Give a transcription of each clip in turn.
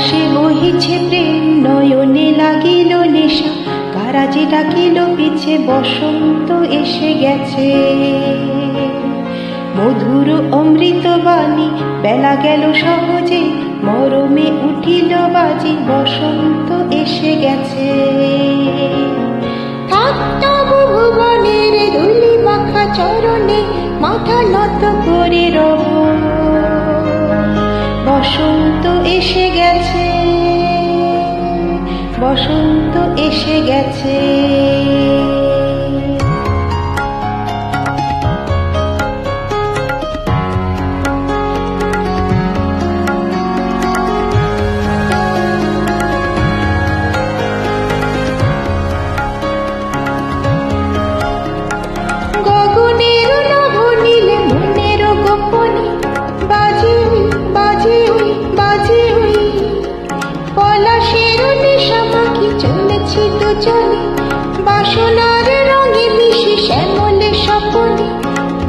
পলাশে বহিছে প্রেম, নয়নে লাগিল নেশা, কারাজি ডাকিল পিছে, বসন্ত এসে গেছে। মধুর অমৃত বাণী, বেলা গেল সহজে, মরমে উঠিল বাজি, বসন্ত এসে গেছে। থাক তবু ভুবনের ধূলি মাখা চরণে, মাথা নত করে রব, বসন্ত এসে গেছে, বসন্ত এসে গেছে। বাসনার রঙে মিশে শ্যামলে স্বপনে,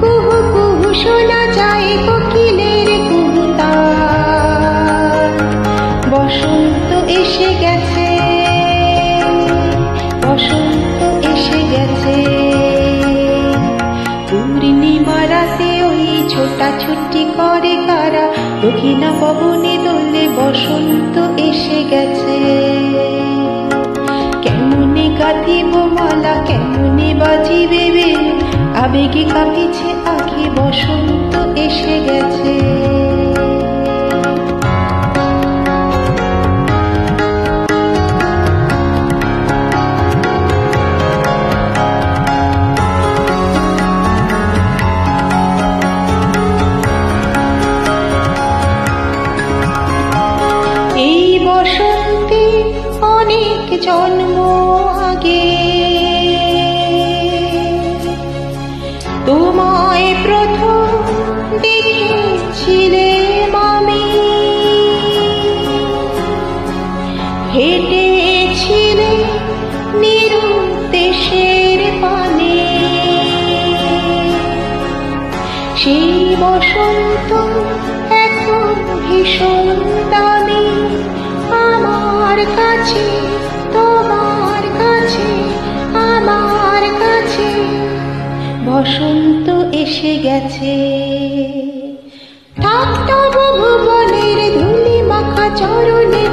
কুহু কুহু শোনা যায় কোকিলের কুহুতান। বসন্ত এসে গেছে, বসন্ত এসে গেছে। পূর্ণিমা রাতে ওই ছোটাছুটি করে কারা, দক্ষিণা পবনে দোলে, বসন্ত এসে গেছে। কেমনে গাঁথিব মালা, কেমনে বাজিবে বেল, আবেগে কাঁপিছে আঁখি, বসন্ত এসে গেছে। এই বসন্তে অনেক জন্ম আগে, তোমায় প্রথম দেখেছিলাম আমি, হেঁটেছিলে নিরুদ্দেশের পানে। সেই বসন্ত এখন ভীষণ দামি আমার কাছে, তোমার কাছে, আমার কাছে। বসন্ত এসে গেছে। থাক তবু ভুবনের ধূলি মাখা চরণে,